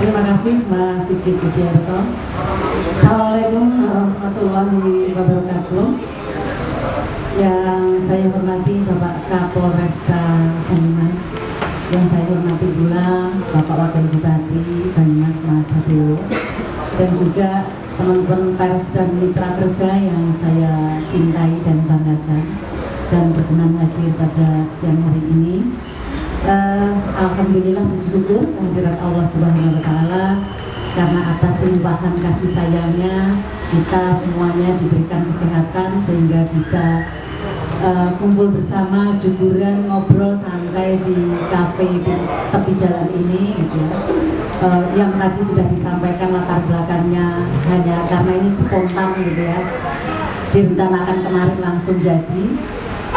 Terima kasih Mas Sigit Budiarto. Assalamualaikum warahmatullahi wabarakatuh. Yang saya hormati Bapak Kapolresta Banyumas, yang saya hormati pula Bapak Wakil Bupati Banyumas Mas Hadewo, dan juga teman-teman pers dan mitra kerja yang saya cintai dan banggakan dan berkenan hadir pada siang hari ini. Alhamdulillah puji syukur kehadirat Allah Subhanahu wa Ta'ala, karena atas limpahan kasih sayangnya kita semuanya diberikan kesehatan sehingga bisa kumpul bersama, juburan, ngobrol santai di kafe di tepi jalan ini gitu ya. Yang tadi sudah disampaikan latar belakangnya hanya karena ini spontan gitu ya, direncanakan kemarin langsung jadi,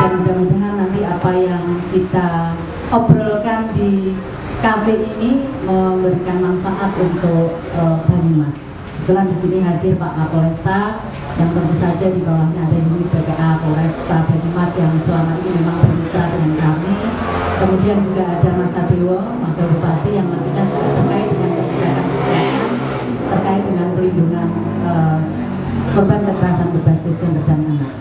dan mudah-mudahan nanti apa yang kita obrolkan di kafe ini memberikan manfaat untuk Banyumas. Kebetulan di sini hadir Pak Kapolresta, yang tentu saja di bawahnya ada unit BPA Polresta Banyumas yang selama ini memang bermitra dengan kami. Kemudian juga ada Mas Hadewo, Wakil Bupati, yang nantinya juga terkait dengan kebijakan terkait dengan perlindungan korban kekerasan berbasis gender dan anak.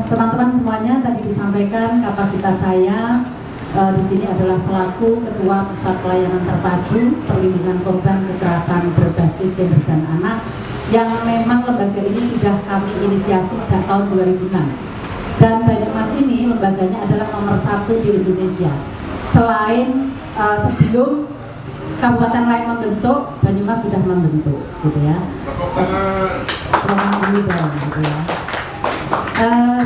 Teman-teman semuanya, tadi disampaikan kapasitas saya di sini adalah selaku Ketua Pusat Pelayanan Terpadu Perlindungan Korban Kekerasan Berbasis Gender dan Anak, yang memang lembaga ini sudah kami inisiasi sejak tahun 2006. Dan Banyumas ini lembaganya adalah nomor 1 di Indonesia. Selain sebelum kabupaten lain membentuk, Banyumas sudah membentuk, gitu ya. Gitu ya.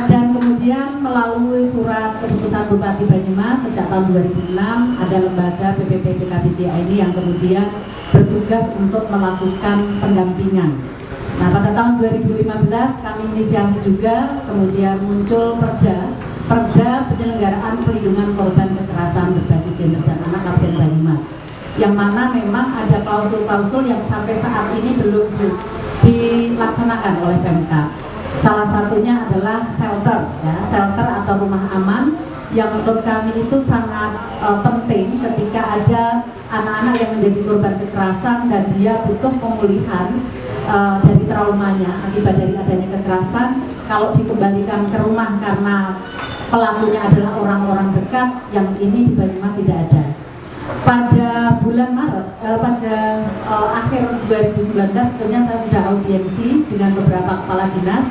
Dan kemudian melalui surat keputusan Bupati Banyumas sejak tahun 2006 ada lembaga PPP PKBBA ini yang kemudian bertugas untuk melakukan pendampingan. Nah, pada tahun 2015 kami inisiasi juga, kemudian muncul Perda Penyelenggaraan Perlindungan Korban Kekerasan Berbasis Gender dan Anak Kabupaten Banyumas, yang mana memang ada klausul-klausul yang sampai saat ini belum dilaksanakan oleh Pemkab. Salah satunya adalah shelter, ya, shelter atau rumah aman, yang menurut kami itu sangat penting ketika ada anak-anak yang menjadi korban kekerasan dan dia butuh pemulihan dari traumanya akibat dari adanya kekerasan. Kalau dikembalikan ke rumah karena pelakunya adalah orang-orang dekat, yang ini di Banyumas tidak ada. Pada bulan Maret, pada akhir 2019 sebetulnya saya sudah audiensi dengan beberapa kepala dinas,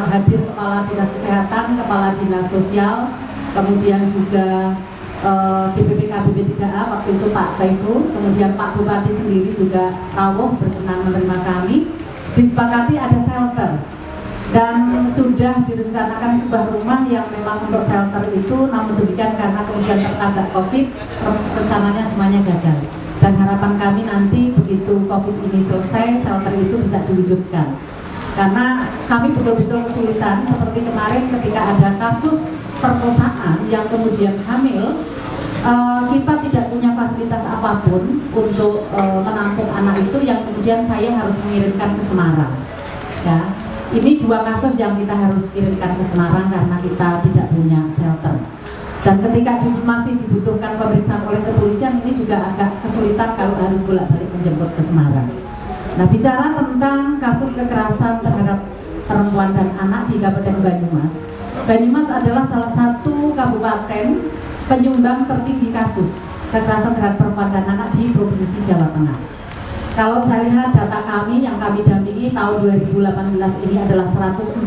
hadir Kepala Dinas Kesehatan, Kepala Dinas Sosial, kemudian juga DPP KBP 3A waktu itu Pak Taifu, kemudian Pak Bupati sendiri juga rawuh berkenan menerima kami. Disepakati ada shelter dan sudah direncanakan sebuah rumah yang memang untuk shelter itu, namun demikian karena kemudian tertabrak COVID, rencananya semuanya gagal. Dan harapan kami nanti begitu COVID ini selesai, shelter itu bisa diwujudkan. Karena kami betul-betul kesulitan, seperti kemarin ketika ada kasus perkosaan yang kemudian hamil, kita tidak punya fasilitas apapun untuk menampung anak itu, yang kemudian saya harus mengirimkan ke Semarang. Ya, ini 2 kasus yang kita harus kirimkan ke Semarang karena kita tidak punya shelter. Dan ketika masih dibutuhkan pemeriksaan oleh kepolisian, ini juga agak kesulitan kalau harus bolak-balik menjemput ke Semarang. Nah, bicara tentang kasus kekerasan terhadap perempuan dan anak di Kabupaten Banyumas, Banyumas adalah salah satu kabupaten penyumbang tertinggi kasus kekerasan terhadap perempuan dan anak di Provinsi Jawa Tengah. Kalau saya lihat data kami yang kami dampingi tahun 2018 ini adalah 141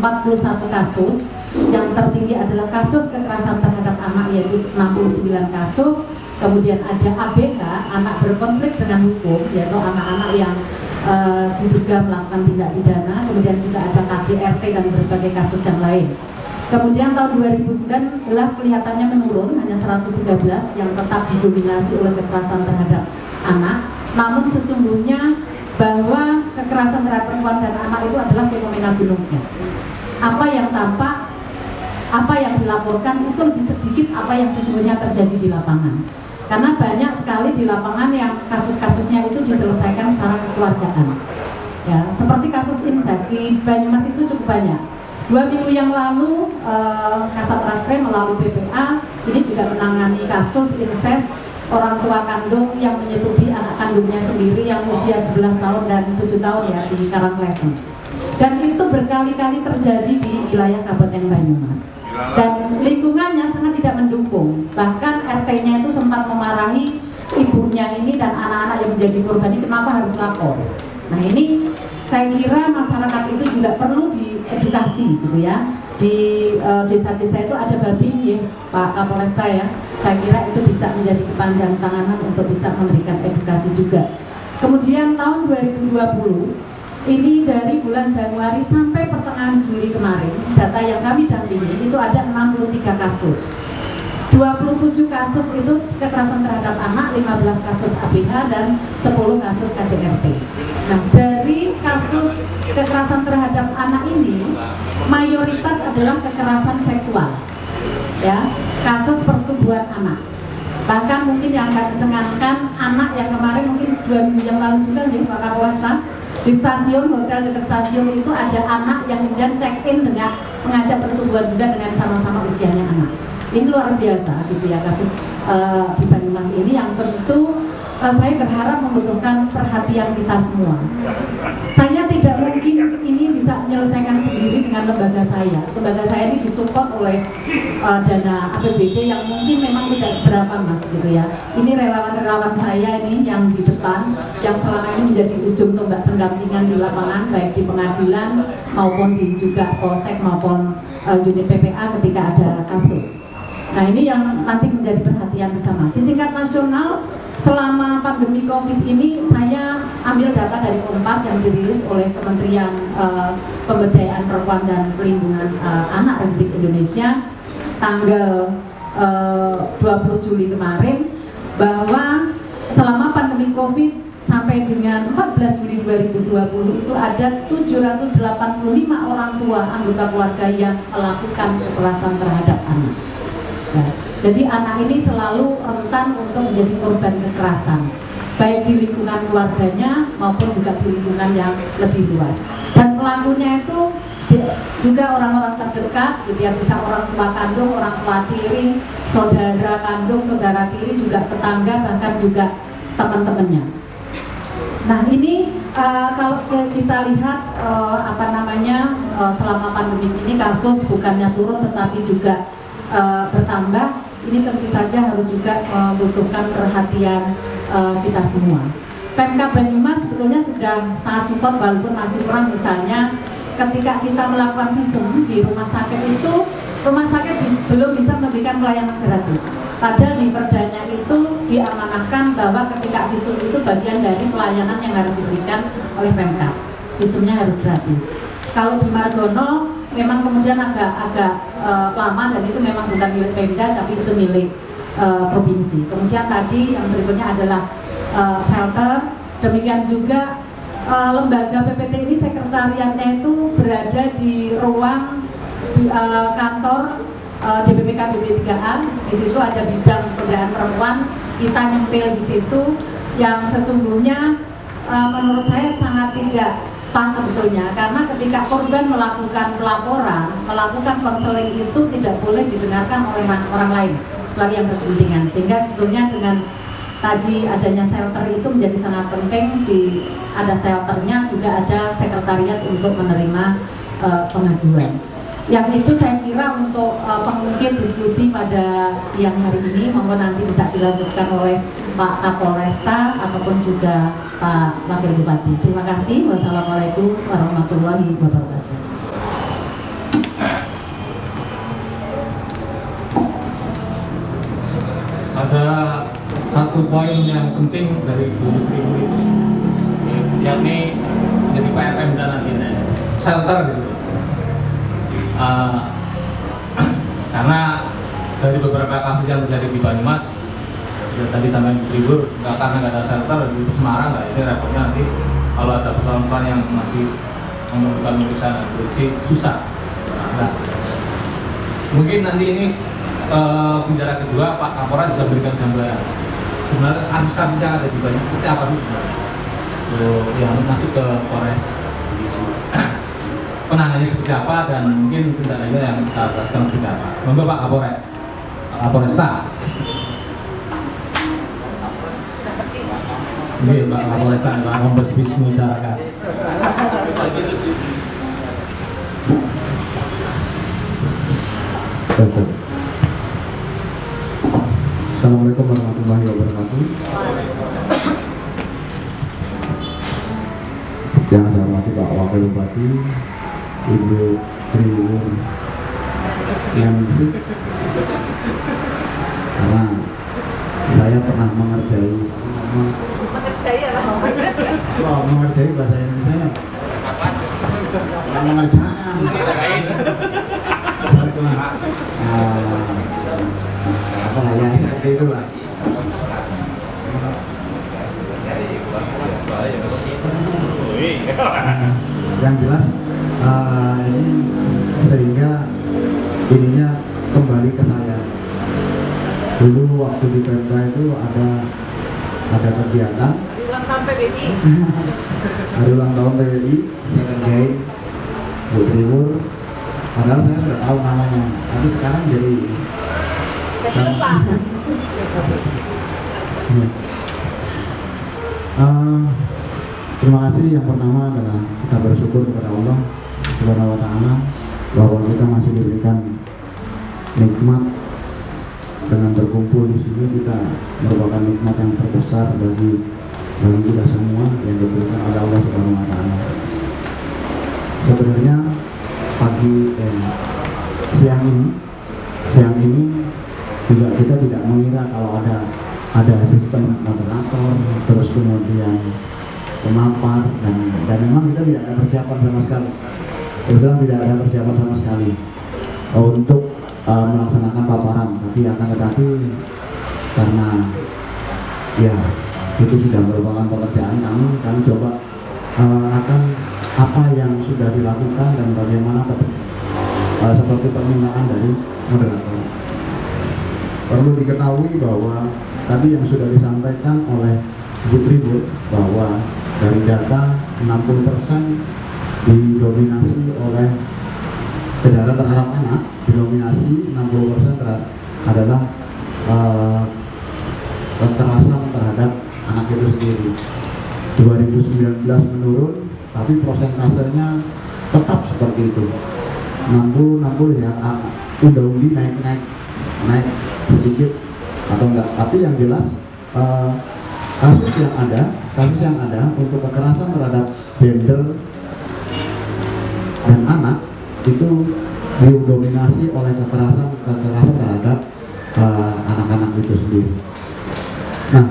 kasus, yang tertinggi adalah kasus kekerasan terhadap anak yaitu 69 kasus, kemudian ada ABK, anak berkonflik dengan hukum, yaitu anak-anak yang diduga melakukan tindak pidana, kemudian juga ada KDRT dan berbagai kasus yang lain. Kemudian tahun 2019 kelihatannya menurun, hanya 113 yang tetap didominasi oleh kekerasan terhadap anak. Namun sesungguhnya bahwa kekerasan terhadap perempuan dan anak itu adalah fenomena gunung es. Apa yang tampak, apa yang dilaporkan itu lebih sedikit apa yang sesungguhnya terjadi di lapangan. Karena banyak sekali di lapangan yang kasus-kasusnya itu diselesaikan secara kekeluargaan. Ya, seperti kasus incest di Banyumas itu cukup banyak. 2 minggu yang lalu Kasat Reskrim melalui BPA ini juga menangani kasus incest orang tua kandung yang menyetubi anak kandungnya sendiri yang usia 11 tahun dan 7 tahun ya di Karanglesen. Dan itu berkali-kali terjadi di wilayah Kabupaten Banyumas. Dan lingkungannya sangat tidak mendukung. Bahkan RT-nya itu sempat memarahi ibunya ini dan anak-anak yang menjadi korban ini kenapa harus lapor. Nah ini saya kira masyarakat itu juga perlu diedukasi gitu ya. Di desa-desa itu ada babi ya Pak Kapolresta ya. Saya kira itu bisa menjadi kepanjang tanganan untuk bisa memberikan edukasi juga. Kemudian tahun 2020 ini dari bulan Januari sampai pertengahan Juli kemarin, data yang kami dampingi itu ada 63 kasus. 27 kasus itu kekerasan terhadap anak, 15 kasus ABH dan 10 kasus KDRT. Nah, dari kasus kekerasan terhadap anak ini mayoritas adalah kekerasan seksual. Ya, kasus persetubuhan anak. Bahkan mungkin yang akan dicengangkan anak yang kemarin mungkin 2 minggu yang lalu juga nih Pak Kapolresta, di stasiun, hotel dekat stasiun itu ada anak yang kemudian check-in dengan mengajak persetubuhan juga dengan sama-sama usianya anak. Ini luar biasa gitu ya kasus di Banyumas ini yang tentu saya berharap membutuhkan perhatian kita semua. Saya tidak mungkin ini bisa menyelesaikan sendiri dengan lembaga saya. Lembaga saya ini disupport oleh dana APBD yang mungkin memang tidak seberapa mas gitu ya. Ini relawan-relawan saya ini yang di depan, yang selama ini menjadi ujung tombak pendampingan di lapangan, baik di pengadilan maupun di juga polsek maupun unit PPA ketika ada kasus. Nah ini yang nanti menjadi perhatian bersama. Di tingkat nasional selama pandemi COVID ini saya ambil data dari Kompas yang dirilis oleh Kementerian Pemberdayaan Perempuan dan Perlindungan Anak Republik Indonesia tanggal 20 Juli kemarin bahwa selama pandemi COVID sampai dengan 14 Juli 2020 itu ada 785 orang tua anggota keluarga yang melakukan kekerasan terhadap anak. Nah, jadi anak ini selalu rentan untuk menjadi korban kekerasan, baik di lingkungan keluarganya maupun juga di lingkungan yang lebih luas. Dan pelakunya itu juga orang-orang terdekat, gitu ya, bisa orang tua kandung, orang tua tiri, saudara kandung, saudara tiri, juga tetangga, bahkan juga teman-temannya. Nah ini kalau kita lihat selama pandemi ini kasus bukannya turun tetapi juga bertambah, ini tentu saja harus juga membutuhkan perhatian kita semua. Pemkab Banyumas sebetulnya sudah sangat support walaupun masih kurang. Misalnya ketika kita melakukan visum di rumah sakit itu, rumah sakit belum bisa memberikan pelayanan gratis. Padahal di perdanya itu diamanahkan bahwa ketika visum itu bagian dari pelayanan yang harus diberikan oleh Pemkab. Visumnya harus gratis. Kalau di Margono memang kemudian agak lama dan itu memang bukan milik Pemda tapi itu milik provinsi. Kemudian tadi yang berikutnya adalah shelter. Demikian juga lembaga PPT ini sekretariatnya itu berada di ruang kantor DPPK BP3A. Di situ ada bidang pemberdayaan perempuan. Kita nyempil di situ yang sesungguhnya menurut saya sangat tidak pas sebetulnya, karena ketika korban melakukan pelaporan, melakukan konseling itu tidak boleh didengarkan oleh orang lain kecuali yang berkepentingan. Sehingga sebetulnya dengan tadi adanya shelter itu menjadi sangat penting. Ada shelternya, juga ada sekretariat untuk menerima pengaduan. Yang itu saya kira untuk mungkin diskusi pada siang hari ini monggo nanti bisa dilanjutkan oleh Pak Kapolresta ataupun juga Pak Wakil Bupati. Terima kasih. Wassalamualaikum warahmatullahi wabarakatuh. Ada satu poin yang penting dari Bu Menteri itu, yakni jadi PRM dan nantinya shelter gitu. Karena dari beberapa kasus yang terjadi di Banyumas, ya tadi sampai Ibu karena nggak ada shelter di Semarang, nggak ini repotnya nanti kalau ada persoalan yang masih memerlukan pemeriksaan polisi susah. Nah, mungkin nanti ini penjara kedua Pak Kapolres bisa berikan gambaran sebenarnya kasus-kasus yang ada di Banyumas seperti apa sih yang masuk ke Polres, penanganannya seperti apa, dan mungkin tindak lanjut yang kita jelaskan seperti apa. Monggo Pak Kapolres, Pak Kapolresta. Iya, Pak Kapolres, Pak Kombes Wisnu Caraka. Assalamualaikum warahmatullahi wabarakatuh. Yang saya hormati Pak Wakil Bupati, Ibu Triwur Ningsih, karena saya pernah mengerjai bahasa Indonesia mengerjakan apa lah ya seperti itu lah. Yang jelas ini sehingga ininya kembali ke saya. Dulu waktu di Pemda itu ada kegiatan Ulang tahun PBI. hari ulang tahun PBI, saya kerjain Bu Triwur, padahal saya sudah tahu namanya, tapi sekarang jadi Lupa. Terima kasih. Yang pertama adalah kita bersyukur kepada Allah Subhanahu wa Ta'ala bahwa kita masih diberikan nikmat dengan berkumpul di sini. Kita merupakan nikmat yang terbesar bagi kita semua yang diberikan oleh Allah Subhanahu wa Ta'ala. Sebenarnya siang ini juga kita tidak mengira kalau ada sistem moderator, terus kemudian pemapar, dan memang kita tidak ada persiapan sama sekali. Kebetulan tidak ada persiapan sama sekali untuk melaksanakan paparan, tetapi karena ya itu sudah merupakan pekerjaan kami coba akan apa yang sudah dilakukan dan bagaimana seperti permintaan dari moderator. Perlu diketahui bahwa tadi yang sudah disampaikan oleh Bu Triwur bahwa dari data 60% didominasi oleh kejahatan terhadap anak, didominasi 60% adalah kekerasan terhadap anak itu sendiri. 2019 menurun, tapi prosentasenya tetap seperti itu. 60 ya, undi naik sedikit atau enggak. Tapi yang jelas kasus yang ada untuk kekerasan terhadap gender dan anak itu didominasi oleh kekerasan terhadap anak-anak itu sendiri. Nah,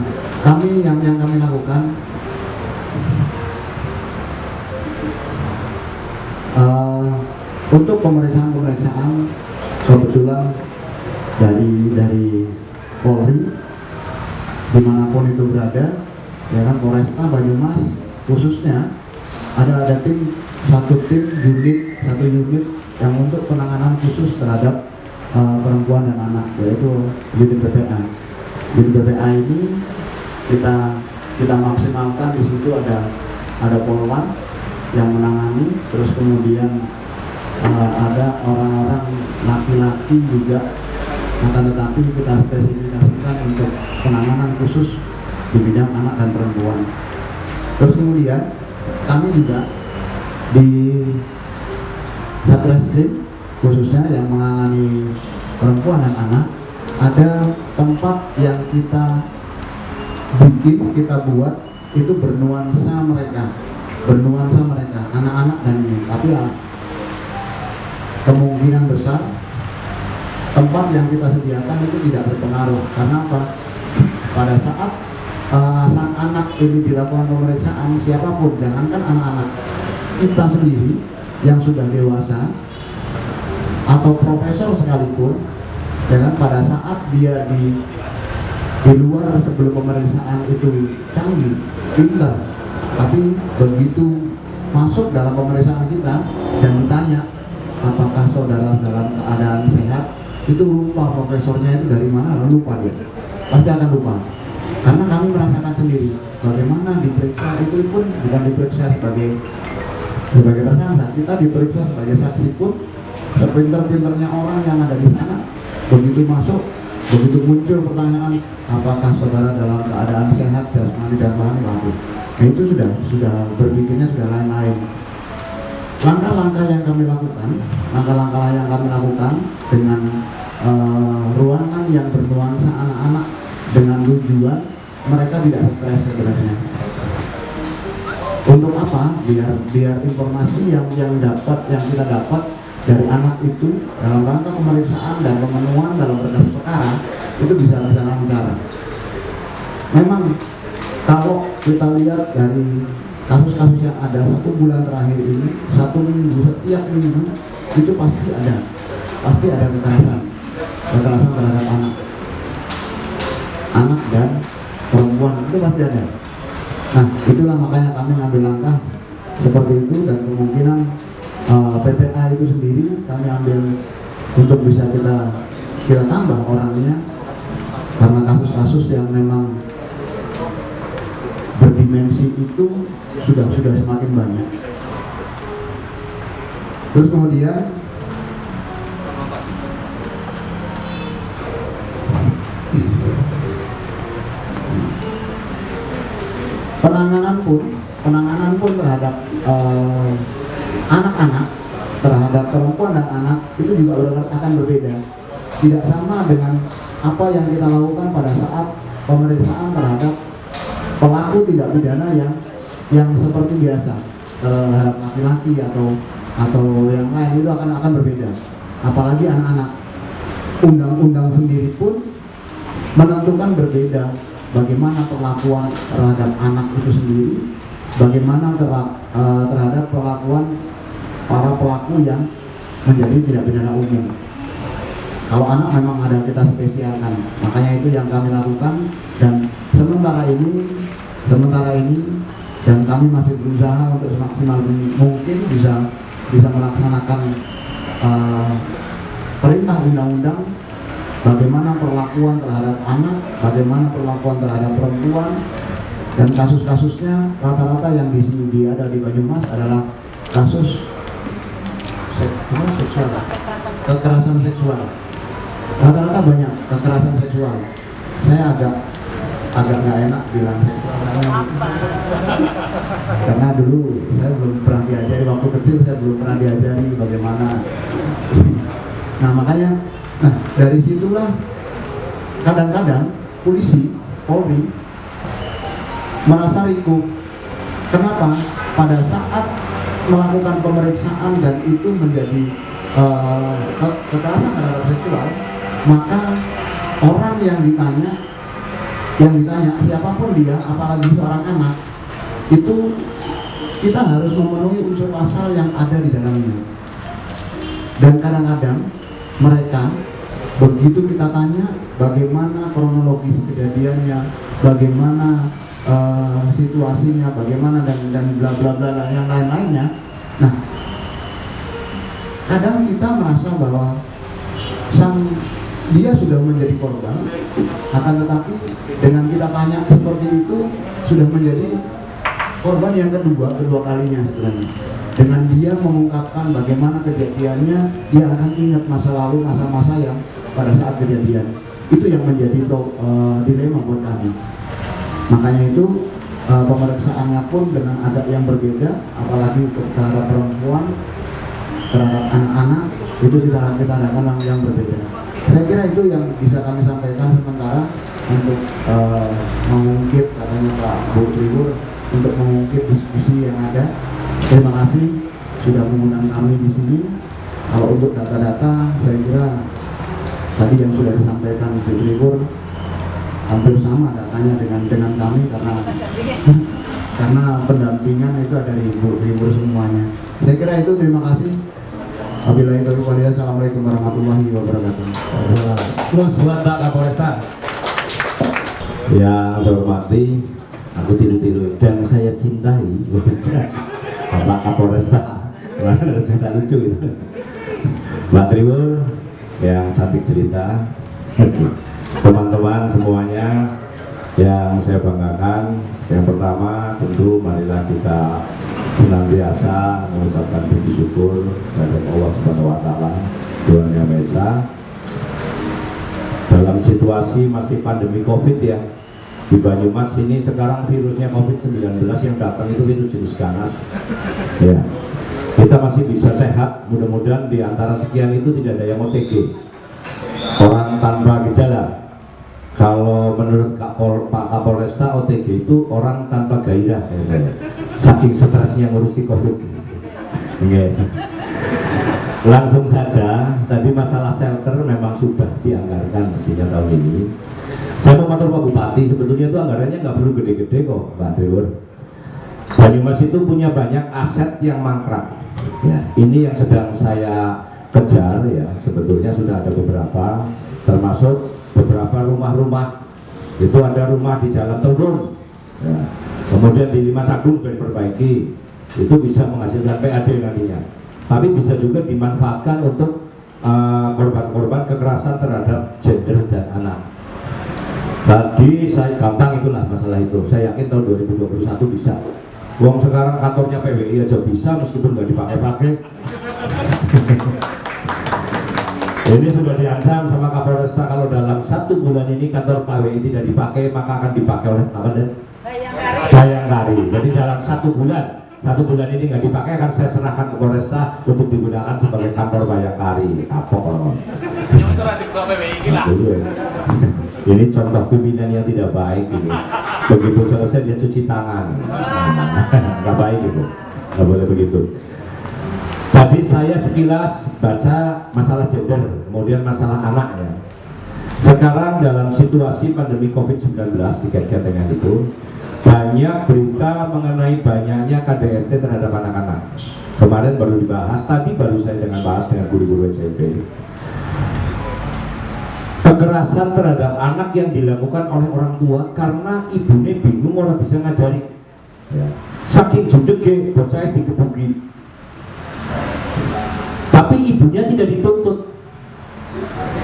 yang kami lakukan untuk pemeriksaan kebetulan dari Polri dimanapun itu berada, ya kan, Polresta Banyumas khususnya ada satu unit yang untuk penanganan khusus terhadap perempuan dan anak, yaitu unit BPA. Unit BPA ini kita maksimalkan. Di situ ada Polwan yang menangani, terus kemudian ada orang-orang laki-laki juga, tetapi kita spesifikasikan untuk penanganan khusus di bidang anak dan perempuan. Terus kemudian kami juga di Satreskrim khususnya yang menangani perempuan dan anak, ada tempat yang kita buat itu bernuansa mereka anak-anak dan ini. Tapi ya, kemungkinan besar tempat yang kita sediakan itu tidak berpengaruh. Karena apa? Pada saat sang anak ini dilakukan pemeriksaan, siapapun, jangankan anak-anak, kita sendiri yang sudah dewasa atau profesor sekalipun, jangan pada saat dia di luar sebelum pemeriksaan itu canggih, pintar, tapi begitu masuk dalam pemeriksaan kita dan ditanya apakah saudara dalam keadaan sehat, itu lupa profesornya itu dari mana, lalu lupa dia, pasti akan lupa. Karena kami merasakan sendiri bagaimana diperiksa itu pun bukan diperiksa sebagai tersangka, kita diperiksa sebagai saksi pun. Sepintar-pintarnya orang yang ada di sana, begitu masuk begitu muncul pertanyaan apakah saudara dalam keadaan sehat jasmani dan rohani, waduh, nah itu sudah berpikirnya sudah lain-lain. Langkah-langkah yang kami lakukan dengan ruangan yang bernuansa anak-anak dengan tujuan mereka tidak stres sebenarnya. Untuk apa? Biar informasi yang kita dapat dari anak itu dalam rangka pemeriksaan dan pemenuhan dalam berkas perkara itu bisa lancar. Memang kalau kita lihat dari kasus-kasus yang ada 1 bulan terakhir ini, 1 minggu, setiap minggu itu pasti ada kekerasan terhadap anak dan perempuan, itu pasti ada. Nah, itulah makanya kami ngambil langkah seperti itu, dan kemungkinan PPA itu sendiri kami ambil untuk bisa kita tambah orangnya, karena kasus-kasus yang memang berdimensi itu sudah semakin banyak. Terus kemudian penanganan pun terhadap anak-anak, terhadap perempuan dan anak itu juga akan berbeda. Tidak sama dengan apa yang kita lakukan pada saat pemeriksaan terhadap pelaku tindak pidana yang seperti biasa, terhadap laki-laki atau yang lain, itu akan berbeda. Apalagi anak-anak, undang-undang sendiri pun menentukan berbeda bagaimana perlakuan terhadap anak itu sendiri, bagaimana terhadap perlakuan para pelaku yang menjadi tindak pidana umum. Kalau anak memang ada kita spesialkan, makanya itu yang kami lakukan. Dan sementara ini dan kami masih berusaha untuk semaksimal mungkin bisa melaksanakan perintah undang-undang bagaimana perlakuan terhadap anak, bagaimana perlakuan terhadap perempuan, dan kasus-kasusnya rata-rata yang ada di Banyumas adalah kasus kekerasan seksual. Rata-rata banyak kekerasan seksual. Saya agak nggak enak bilang seksual karena dulu saya belum pernah diajari, waktu kecil saya belum pernah diajari bagaimana. Nah makanya, dari situlah kadang-kadang Polri merasa rikup. Kenapa? Pada saat melakukan pemeriksaan dan itu menjadi kekerasan terhadap seksual, maka orang yang ditanya siapapun dia, apalagi seorang anak, itu kita harus memenuhi unsur pasal yang ada di dalamnya. Dan kadang-kadang mereka begitu kita tanya bagaimana kronologis kejadiannya, bagaimana situasinya, bagaimana dan bla bla bla yang lain-lainnya. Nah, kadang kita merasa bahwa dia sudah menjadi korban, akan tetapi dengan kita tanya seperti itu sudah menjadi korban yang kedua kalinya sebenarnya. Dengan dia mengungkapkan bagaimana kejadiannya, dia akan ingat masa lalu, masa-masa yang pada saat kejadian. Itu yang menjadi dilema buat kami. Makanya itu pemeriksaannya pun dengan agak yang berbeda, apalagi terhadap perempuan, terhadap anak-anak, itu kita adakan yang berbeda. Saya kira itu yang bisa kami sampaikan sementara untuk mengungkit, katanya Pak Bu Tribur, untuk mengungkit diskusi yang ada. Terima kasih sudah mengundang kami di sini. Kalau untuk data-data, saya kira tadi yang sudah disampaikan Bu Tribur hampir sama datanya dengan kami, karena pendampingan itu ada di Bu Tribur semuanya. Saya kira itu, terima kasih. Wabillahi taufiq wal hidayah. Assalamualaikum warahmatullahi wabarakatuh. Terus buat Pak Kapolresta. Yang saya hormati, aku tiru-tiru dan saya cintai Bapak Kapolresta. Ada cerita lucu itu. Mbak Tribur yang cantik cerita, teman-teman semuanya yang saya banggakan. Yang pertama tentu marilah kita senantiasa mengucapkan puji syukur kepada Allah Subhanahu wa taala, Tuhan Yang Maha Esa, dalam situasi masih pandemi COVID ya. Di Banyumas ini sekarang virusnya COVID-19 yang datang itu virus jenis ganas. Ya. Kita masih bisa sehat, mudah-mudahan di antara sekian itu tidak ada yang OTG. Orang tanpa gejala. Kalau menurut Pak Kapolresta, OTG itu orang tanpa gairah. Saking stresnya ngurusi COVID. Okay. Langsung saja, tadi masalah shelter memang sudah dianggarkan mestinya tahun ini. Saya mau matur Pak Bupati, sebetulnya itu anggarannya nggak perlu gede-gede kok, Pak Trevor. Banyumas itu punya banyak aset yang mangkrak. Ya, ini yang sedang saya kejar ya. Sebetulnya sudah ada beberapa, termasuk beberapa rumah-rumah. Itu ada rumah di Jalan Turun. Ya. Kemudian di Limas Agung sudah diperbaiki. Itu bisa menghasilkan PAD nantinya. Tapi bisa juga dimanfaatkan untuk korban-korban kekerasan terhadap gender dan anak. Tadi saya gampang itulah masalah itu. Saya yakin tahun 2021 bisa. Uang sekarang kantornya PWI aja bisa meskipun nggak dipakai-pakai. Ini sudah diancam sama Kapolresta kalau dalam 1 bulan ini kantor PWI tidak dipakai maka akan dipakai oleh apa deh? Bayangkari. Jadi dalam 1 bulan ini nggak dipakai akan saya serahkan ke Polresta untuk digunakan sebagai kantor Bayangkari. Kapok kalau. Ini contoh pimpinan yang tidak baik ini. Begitu selesai dia cuci tangan. Nggak baik itu. Nggak boleh begitu. Tadi saya sekilas baca masalah gender, kemudian masalah anak ya. Sekarang dalam situasi pandemi COVID-19 dikaitkan dengan itu, banyak berita mengenai banyaknya KDRT terhadap anak-anak. Kemarin baru dibahas, tadi baru saya bahas dengan guru-guru SMP. Kekerasan terhadap anak yang dilakukan oleh orang tua karena ibunya bingung orang bisa ngajari. Ya. Saking judege bocah dikebuki. Tapi ibunya tidak dituntut.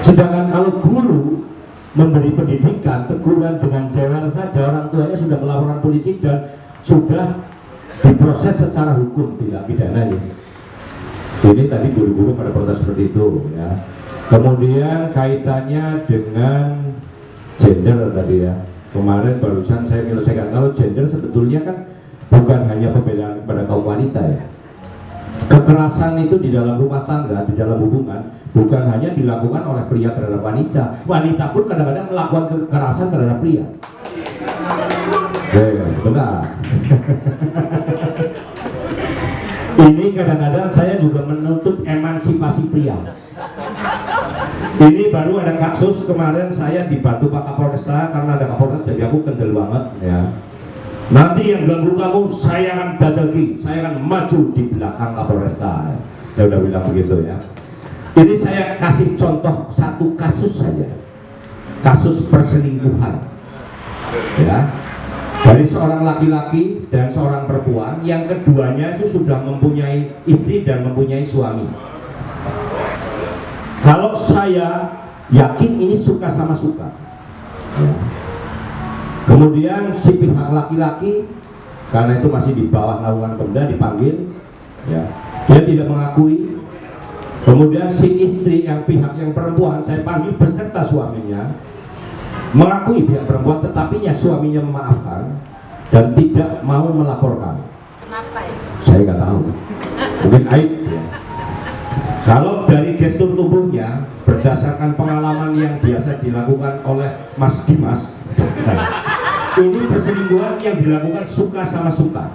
Sedangkan kalau guru memberi pendidikan, teguran dengan jewel saja, orang tuanya sudah melaporkan polisi dan sudah diproses secara hukum, tidak pidana ya. Ini tadi guru-guru pada protes seperti itu ya. Kemudian kaitannya dengan gender tadi ya. Kemarin barusan saya menyelesaikan kalau gender sebetulnya kan bukan hanya pembelaan kepada kaum wanita ya. Kekerasan itu di dalam rumah tangga, di dalam hubungan bukan hanya dilakukan oleh pria terhadap wanita. Wanita pun kadang-kadang melakukan kekerasan terhadap pria. Benar. Ini kadang-kadang saya juga menuntut emansipasi pria. Ini baru ada kasus kemarin saya dibantu Pak Kapolresta karena ada Kapolresta jadi aku kendel banget ya. Nanti yang ganggu kamu saya akan dadagi, saya akan maju di belakang Kapolresta. Saya udah bilang begitu ya. Ini saya kasih contoh satu kasus saja, kasus perselingkuhan ya, dari seorang laki-laki dan seorang perempuan yang keduanya itu sudah mempunyai istri dan mempunyai suami. Kalau saya yakin ini suka sama suka ya. Kemudian si pihak laki-laki karena itu masih di bawah naungan Pemda dipanggil ya. Dia tidak mengakui. Kemudian si istri yang pihak yang perempuan saya panggil beserta suaminya mengakui pihak perempuan, tetapi suaminya memaafkan dan tidak mau melaporkan. Kenapa itu? Saya nggak tahu. Mungkin aib ya. Kalau dari gestur tubuhnya berdasarkan pengalaman yang biasa dilakukan oleh Mas Dimas, ini perselingkuhan yang dilakukan suka sama suka.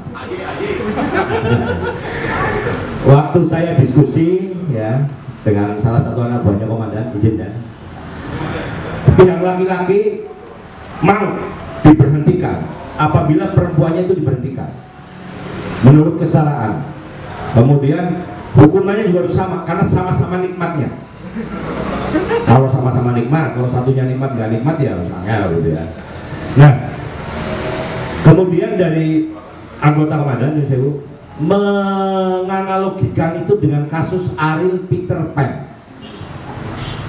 Waktu saya diskusi ya dengan salah satu anak buahnya komandan, izin ya, yang laki-laki mau diberhentikan apabila perempuannya itu diberhentikan menurut kesetaraan. Kemudian hukumannya juga harus sama karena sama-sama nikmatnya. Kalau sama-sama nikmat, kalau satunya nikmat nggak nikmat ya harus angel gitu ya. Nah, kemudian dari anggota komandan Yusewu menganalogikan itu dengan kasus Ariel Peter Pan.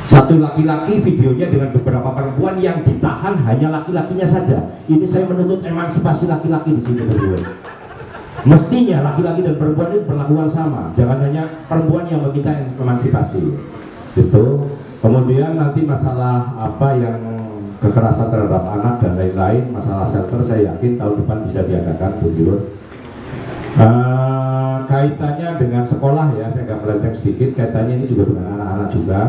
Satu laki-laki videonya dengan beberapa perempuan yang ditahan hanya laki-lakinya saja. Ini saya menuntut emansipasi laki-laki di sini berdua. Mestinya laki-laki dan perempuan ini berlakuan sama, jangan hanya perempuan yang meminta emansipasi gitu. Kemudian nanti masalah apa yang kekerasan terhadap anak dan lain-lain, masalah shelter, saya yakin tahun depan bisa diadakan, Bu Dirut. Kaitannya dengan sekolah ya, saya agak melenceng sedikit, kaitannya ini juga dengan anak-anak juga.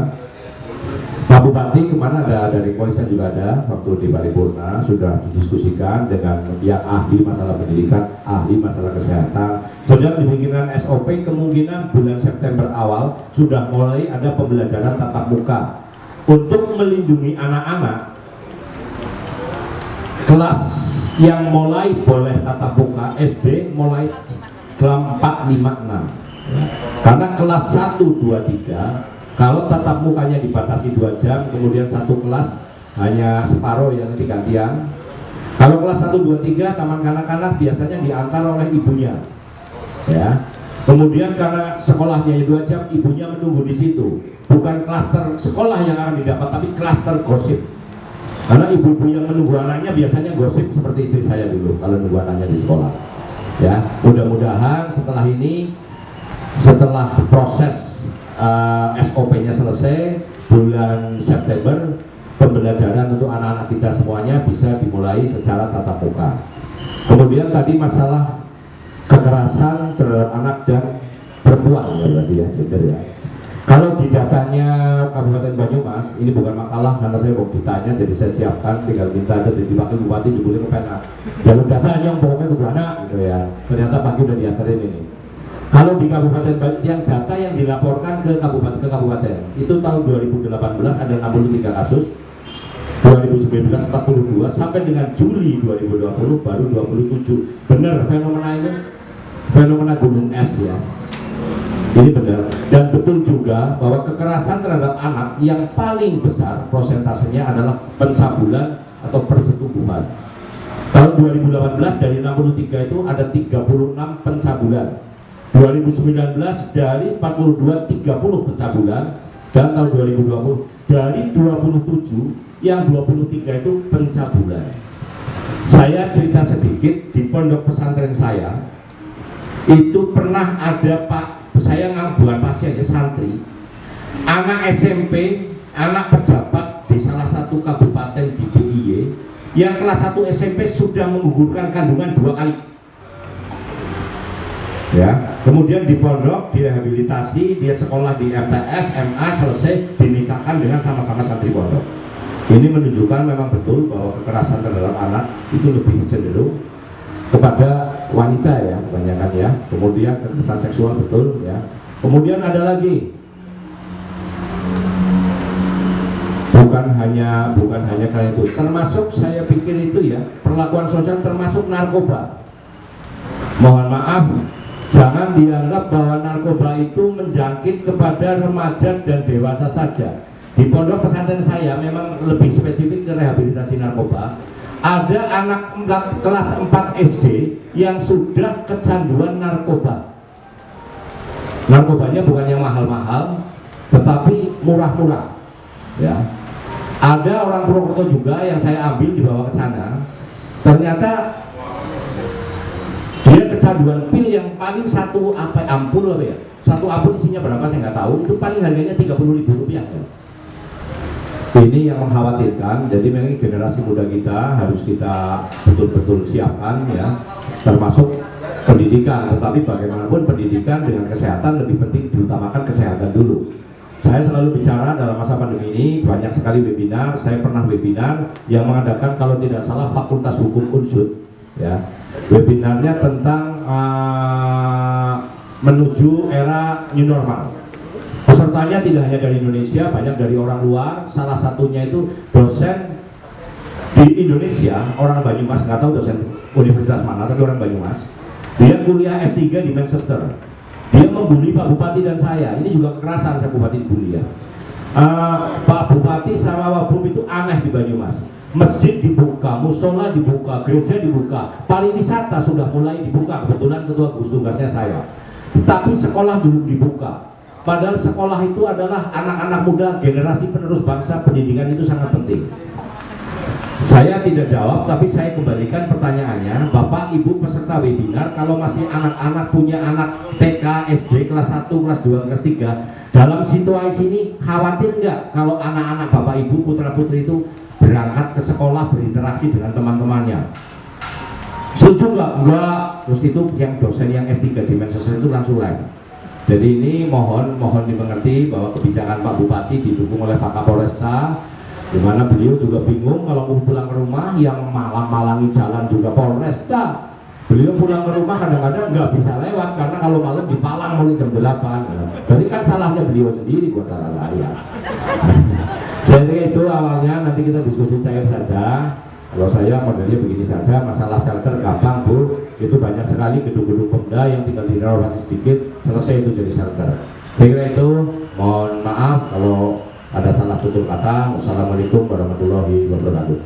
Pak Bupati kemana ada dari Koalisi juga ada, waktu di paripurna sudah didiskusikan dengan yang ahli masalah pendidikan, ahli masalah kesehatan. Sedang dibikinkan SOP, kemungkinan bulan September awal sudah mulai ada pembelajaran tatap muka untuk melindungi anak-anak kelas yang mulai boleh tatap muka SD mulai kelas 4, 5, 6. Karena kelas 1, 2, 3 kalau tatap mukanya dibatasi 2 jam, kemudian satu kelas hanya separuh yang nanti gantian. Kalau kelas 1, 2, 3 taman kanak-kanak biasanya diantar oleh ibunya. Ya. Kemudian karena sekolahnya 2 jam, ibunya menunggu di situ. Bukan klaster sekolah yang akan didapat, tapi klaster gosip. Karena ibu-ibu yang menunggu anaknya biasanya gosip seperti istri saya dulu kalau menunggu anaknya di sekolah. Ya, mudah-mudahan setelah ini, setelah proses SOP-nya selesai, bulan September pembelajaran untuk anak-anak kita semuanya bisa dimulai secara tatap muka. Kemudian tadi masalah kekerasan terhadap anak dan perempuan ya berarti ya, gender ya. Kalau di datanya Kabupaten Banyumas, ini bukan makalah karena saya mau ditanya, jadi saya siapkan, tinggal minta aja di Wakil Bupati jebulin ke pena. Jalur datanya yang pokoknya itu anak gitu ya. Ternyata pagi udah diantarin ini. Kalau di Kabupaten yang data yang dilaporkan ke kabupaten itu tahun 2018 ada 63 kasus, 2019 42, sampai dengan Juli 2020 baru 27. Benar fenomena ini, fenomena gunung es ya. Ini benar, dan betul juga bahwa kekerasan terhadap anak yang paling besar prosentasenya adalah pencabulan atau persetubuhan. Tahun 2018 dari 63 itu ada 36 pencabulan. 2019 dari 42 30 pencabulan, dan tahun 2020 dari 27 yang 23 itu pencabulan. Saya cerita sedikit, di pondok pesantren saya itu pernah ada saya bukan pasien ya, santri, anak SMP, anak pejabat di salah satu kabupaten di DIY yang kelas 1 SMP sudah menggugurkan kandungan 2 kali. Ya, kemudian di pondok direhabilitasi, dia sekolah di MTS, MA, selesai dinikahkan dengan sama-sama santri pondok. Ini menunjukkan memang betul bahwa kekerasan terhadap anak itu lebih cenderung kepada wanita ya, kebanyakan ya. Kemudian kekerasan seksual betul ya. Kemudian ada lagi, bukan hanya kalian itu, termasuk saya pikir itu ya, perlakuan sosial termasuk narkoba. Mohon maaf, jangan dianggap bahwa narkoba itu menjangkit kepada remaja dan dewasa saja. Di pondok pesantren saya memang lebih spesifik ke rehabilitasi narkoba. Ada anak kelas 4 SD yang sudah kecanduan narkoba. Narkobanya bukan yang mahal-mahal, tetapi murah-murah. Ya. Ada orang Purwokerto juga yang saya ambil dibawa ke sana. Ternyata dia kecanduan pil yang paling satu ampul apa ya? Satu ampul isinya berapa saya nggak tahu. Itu paling harganya Rp30.000 ya. Ini yang mengkhawatirkan. Jadi memang generasi muda kita harus kita betul-betul siapkan ya, termasuk pendidikan. Tetapi bagaimanapun pendidikan dengan kesehatan lebih penting, diutamakan kesehatan dulu. Saya selalu bicara dalam masa pandemi ini banyak sekali webinar. Saya pernah webinar yang mengadakan kalau tidak salah Fakultas Hukum Unsud ya. Webinarnya tentang menuju era new normal. Pesertanya tidak hanya dari Indonesia, banyak dari orang luar. Salah satunya itu dosen di Indonesia, orang Banyumas, nggak tahu dosen universitas mana, tapi orang Banyumas. Dia kuliah S3 di Manchester. Dia membuli Pak Bupati dan saya. Ini juga kekerasan, saya Bupati dibully ya. Pak Bupati sama Wabub itu aneh di Banyumas. Masjid dibuka, musola dibuka, gereja dibuka, pariwisata sudah mulai dibuka. Kebetulan ketua gugus tugasnya saya. Tapi sekolah belum dibuka. Padahal sekolah itu adalah anak-anak muda, generasi penerus bangsa. Pendidikan itu sangat penting. Saya tidak jawab, tapi saya kembalikan pertanyaannya. Bapak Ibu peserta webinar, kalau masih anak-anak punya anak TK, SD, kelas 1, kelas 2, kelas 3, dalam situasi ini khawatir nggak kalau anak-anak Bapak Ibu putra-putri itu berangkat ke sekolah berinteraksi dengan teman-temannya. Setuju nggak? Enggak. Terus itu yang dosen yang S3 di Mensesnek itu langsung lain. Jadi ini mohon dimengerti bahwa kebijakan Pak Bupati didukung oleh Pak Kapolresta, di mana beliau juga bingung kalau mau pulang ke rumah, yang malang-malangi jalan juga Polresta. Beliau pulang ke rumah kadang-kadang nggak bisa lewat karena kalau malam dipalang mulai jam 8. Jadi kan salahnya beliau sendiri, buat salah saya. Jadi itu awalnya, nanti kita diskusi cair saja. Kalau saya modelnya begini saja, masalah shelter gampang Bu, itu banyak sekali gedung-gedung Pemda yang tinggal direnovasi sedikit, selesai itu jadi shelter. Saya kira itu, mohon maaf kalau ada salah tutur kata. Wassalamualaikum warahmatullahi wabarakatuh.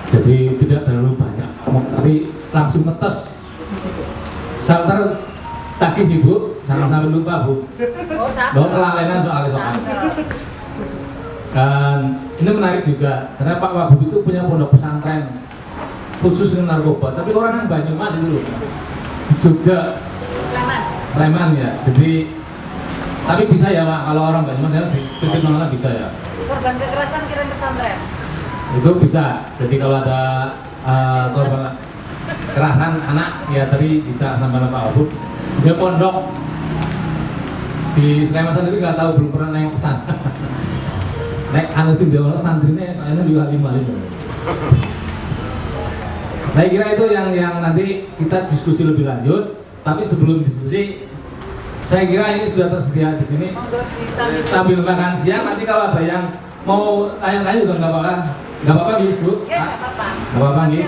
Jadi tidak terlalu banyak ngomong, tapi langsung ngetes. Shelter tagih Ibu, jangan sampai lupa Bu. Bahwa kelalaian soal. Dan ini menarik juga, karena Pak Wagub itu punya pondok pesantren khusus dengan narkoba, tapi orang yang Banyumas itu loh, di Jogja, Sleman ya. Jadi, tapi bisa ya Pak, kalau orang Banyumas ya di titik mana bisa ya. Korban kekerasan kirim pesantren. Itu bisa. Jadi kalau ada korban kekerasan anak, ya tadi bisa sampai Pak Wagub. Dia pondok di Sleman sendiri nggak tahu, belum pernah nengok ke sana. Nek anu sing dewa santrine kayaknya juga 5. Saya kira itu yang nanti kita diskusi lebih lanjut. Tapi sebelum diskusi, saya kira ini sudah tersedia di sini. Sambil makan siang, nanti kalau ada yang mau tanya-tanya juga nggak apa-apa, Bu. Ya nggak apa-apa. Nggak apa-apa nih.